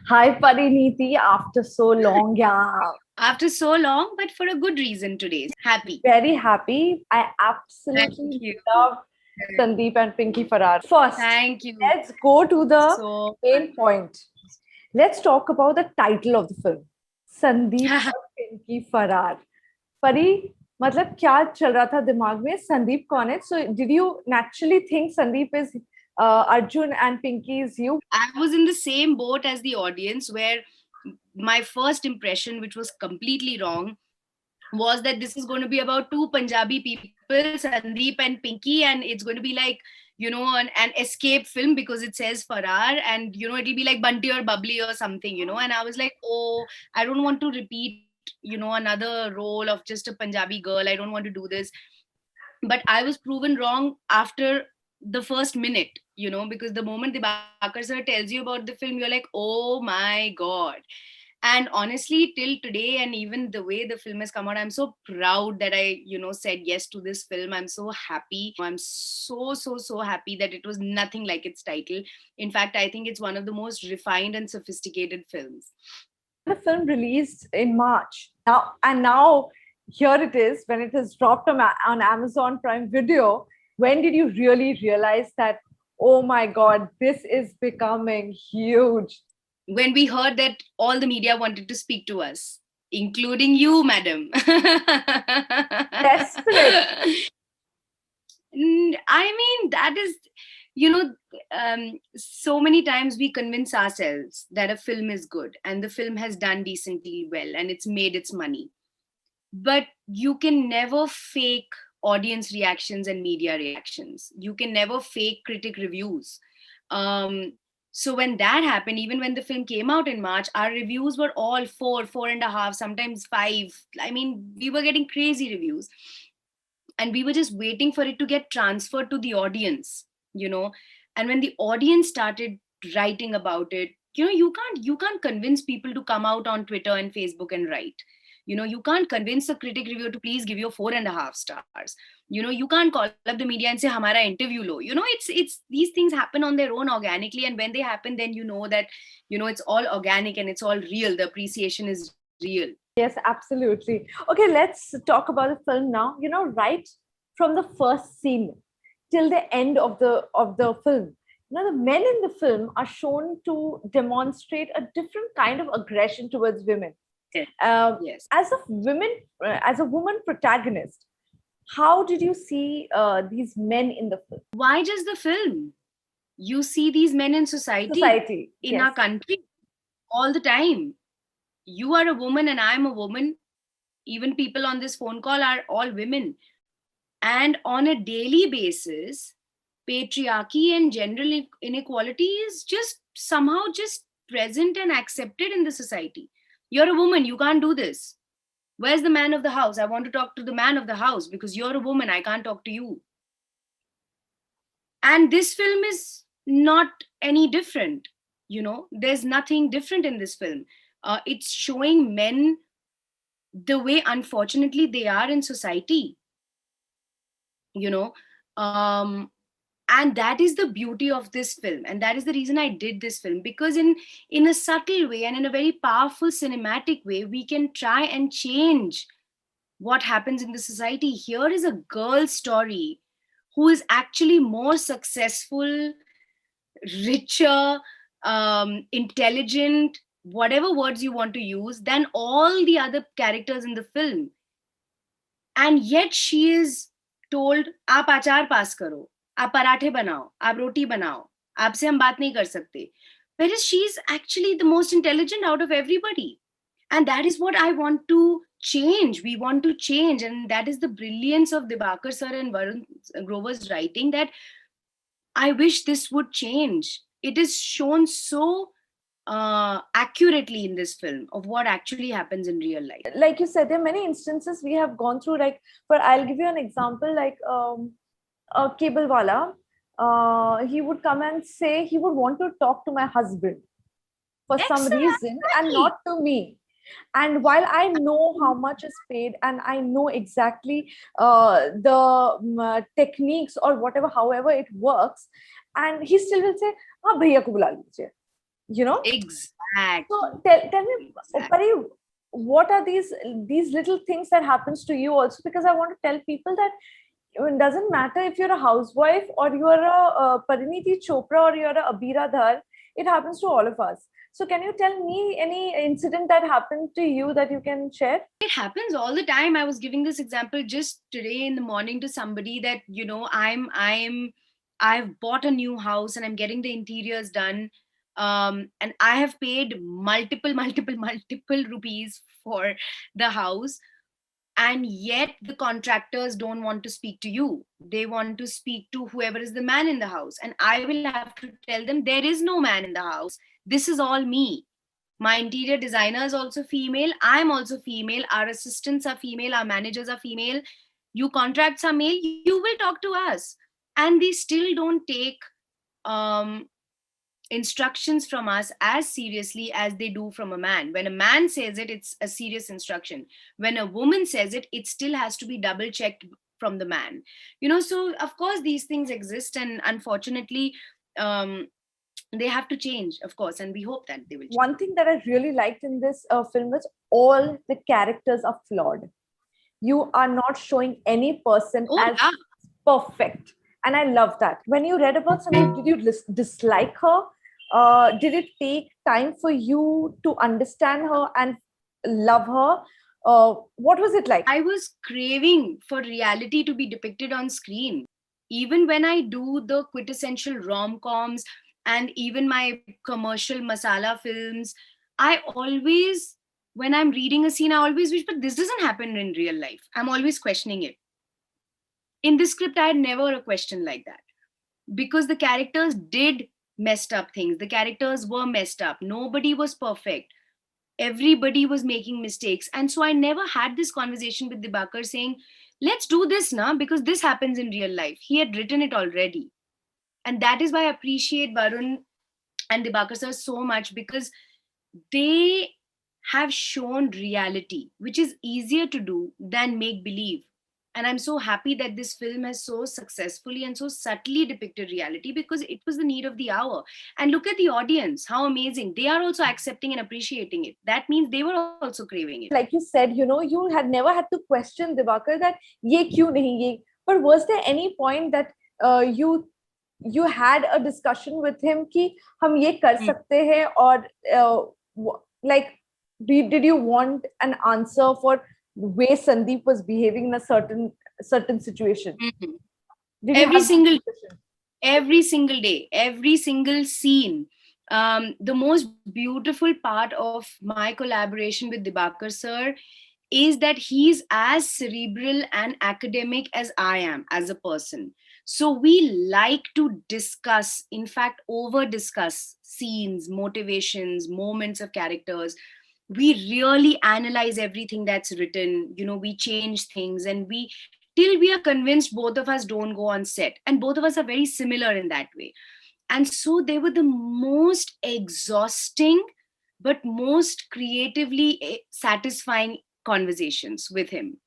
Hi, Parineeti. After so long, yeah, After so long, but for a good reason today. Happy. very happy. I Thank absolutely you. love Sandeep and Pinky Faraar. First, Thank you let's go to the so main point. Let's talk about the title of the film, Sandeep much. और Pinky Faraar. परी मतलब क्या चल रहा था दिमाग में संदीप कौन है so did you naturally think Sandeep is Arjun and Pinky is you? I was in the same boat as the audience where my first impression, which was completely wrong, was that this is going to be about two Punjabi people, Sandeep and Pinky, and it's going to be like, an escape film because it says Farar, and it'll be like Bunty or Bubbly or something, and I was like, oh, I don't want to repeat, another role of just a Punjabi girl. I don't want to do this. But I was proven wrong after the first minute, because the moment Dibakar sir tells you about the film, you're like, oh my God. And honestly, till today, and even the way the film has come out, I'm so proud that I, said yes to this film. I'm so happy. I'm so happy that it was nothing like its title. In fact, I think it's one of the most refined and sophisticated films. The film released in March. Now here it is when it is dropped on Amazon Prime Video. When did you really realize that, oh my God, this is becoming huge? When we heard that all the media wanted to speak to us, including you, madam. Desperate. I mean, that is, so many times we convince ourselves that a film is good and the film has done decently well and it's made its money. But you can never fake audience reactions and media reactions. You can never fake critic reviews. Um, so when that happened, even when the film came out in March, our reviews were all 4.5, sometimes 5. I mean, we were getting crazy reviews, and we were just waiting for it to get transferred to the audience. And when the audience started writing about it, you can't convince people to come out on Twitter and Facebook and write. You can't convince a critic reviewer to please give you 4.5 stars. You can't call up the media and say hamara interview lo. It's these things happen on their own organically, and when they happen, then you know that it's all organic and it's all real. The appreciation is real. Yes, absolutely. Okay, let's talk about the film now. Right from the first scene till the end of the film, the men in the film are shown to demonstrate a different kind of aggression towards women. Yes. Um, Yes. as a woman protagonist, how did you see these men in the film? Why just the film? You see these men in society, Society, in yes. our country, all the time. You are a woman and I'm a woman. Even people on this phone call are all women. And on a daily basis, patriarchy and general inequality is just somehow just present and accepted in the society. You're a woman, you can't do this. Where's the man of the house? I want to talk to the man of the house because you're a woman, I can't talk to you. And this film is not any different. There's nothing different in this film. It's showing men the way, unfortunately, they are in society. you know um and that is the beauty of this film, and that is the reason I did this film, because in a subtle way and in a very powerful cinematic way, we can try and change what happens in the society. Here is a girl story who is actually more successful, richer, intelligent, whatever words you want to use, than all the other characters in the film. And yet she is told, आप अचार पास करो, आप पराठे बनाओ, आप रोटी बनाओ, आपसे हम बात नहीं कर सकते. Whereas she is actually the most intelligent out of everybody. And that is what I want to change. We want to change. And that is the brilliance of Dibakar sir and Varun Grover's writing, that I wish this would change. It is shown so accurately in this film of what actually happens in real life. Like you said, there are many instances we have gone through. Like, but I'll give you an example. Like a cable wala, he would come and say he would want to talk to my husband for some reason and Exactly. not to me. And while I know how much is paid and I know exactly the techniques or whatever, however it works, and he still will say, "हाँ भैया को बुला लीजिए." you know. Exactly. So tell me, Pari, what are these little things that happens to you also? Because I want to tell people that it doesn't matter if you're a housewife or you're a Parineeti Chopra or you're a Abira Dhar. It happens to all of us. So can you tell me any incident that happened to you that you can share? It happens all the time. I was giving this example just today in the morning to somebody that, I've bought a new house and I'm getting the interiors done. And I have paid multiple rupees for the house. And yet the contractors don't want to speak to you. They want to speak to whoever is the man in the house. And I will have to tell them, there is no man in the house. This is all me. My interior designer is also female. I'm also female. Our assistants are female. Our managers are female. You contracts are male. You will talk to us. And they still don't take um, instructions from us as seriously as they do from a man. When a man says it, it's a serious instruction. When a woman says it, it still has to be double checked from the man. So of course these things exist, and unfortunately, they have to change, of course, and we hope that they will change. One thing that I really liked in this film was all the characters are flawed. You are not showing any person as perfect. And I love that. When you read about Sandeep, did you dislike her? Did it take time for you to understand her and love her? What was it like? I was craving for reality to be depicted on screen. Even when I do the quintessential rom-coms and even my commercial masala films, I always, when I'm reading a scene, I always wish, but this doesn't happen in real life. I'm always questioning it. In this script, I had never a question like that, because the characters did messed up things. The characters were messed up. Nobody was perfect. Everybody was making mistakes. And so I never had this conversation with Dibakar saying, let's do this now, because this happens in real life. He had written it already. And that is why I appreciate Varun and Dibakar sir so much, because they have shown reality, which is easier to do than make believe. And I'm so happy that this film has so successfully and so subtly depicted reality, because it was the need of the hour. And look at the audience, how amazing. They are also accepting and appreciating it. That means they were also craving it. Like you said, you had never had to question Dibakar that ye kyun nahi ye. But was there any point that you had a discussion with him ki hum ye kar sakte hain, or like did you want an answer for the way Sandeep was behaving in a certain situation? Every single day, every single scene. The most beautiful part of my collaboration with Dibakar sir is that he's as cerebral and academic as I am as a person. So we like to discuss, in fact, over discuss scenes, motivations, moments of characters. We really analyze everything that's written. We change things, and till we are convinced both of us don't go on set. And both of us are very similar in that way. And so they were the most exhausting, but most creatively satisfying conversations with him.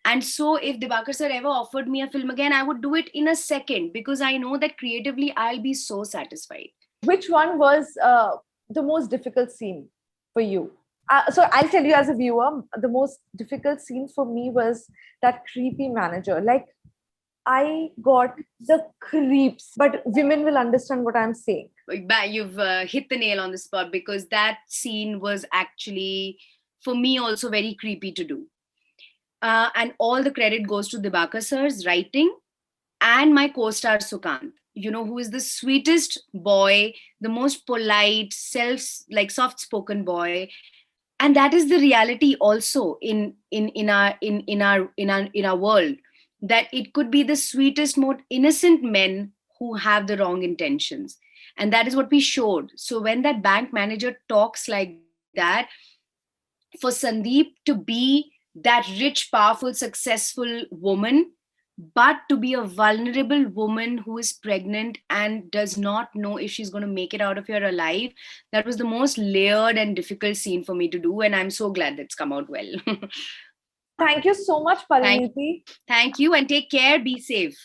And so if Dibakar sir ever offered me a film again, I would do it in a second, because I know that creatively I'll be so satisfied. Which one was the most difficult scene for you? So I'll tell you as a viewer, the most difficult scene for me was that creepy manager. Like, I got the creeps, but women will understand what I'm saying. You've hit the nail on the spot, because that scene was actually, for me, also very creepy to do. And all the credit goes to Dibakar sir's writing and my co-star Sukant, who is the sweetest boy, the most polite, soft-spoken boy. And that is the reality also in our world, that it could be the sweetest, most innocent men who have the wrong intentions. And that is what we showed. So when that bank manager talks like that, for Sandeep to be that rich, powerful, successful woman, but to be a vulnerable woman who is pregnant and does not know if she's going to make it out of here alive, that was the most layered and difficult scene for me to do. And I'm so glad that's come out well. Thank you so much, Parineeti. Thank you, and take care. Be safe.